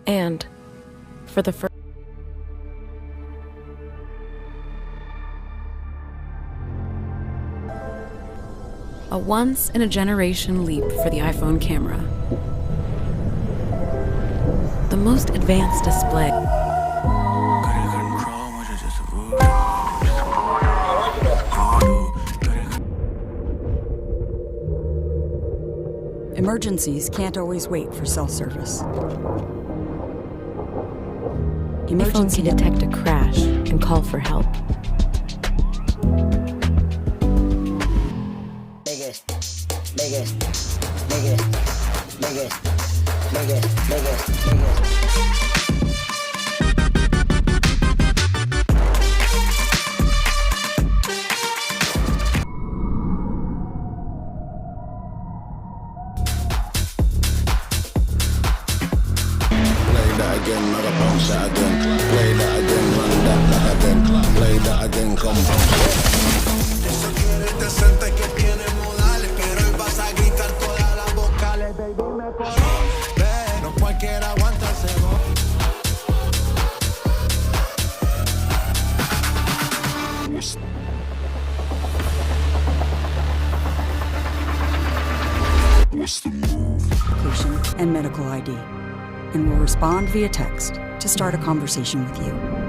And for the first a once-in-a-generation leap for the iPhone camera. The most advanced display. Emergencies can't always wait for cell service. iPhone can detect a crash and call for help. Location and medical ID, and will respond via text to start a conversation with you.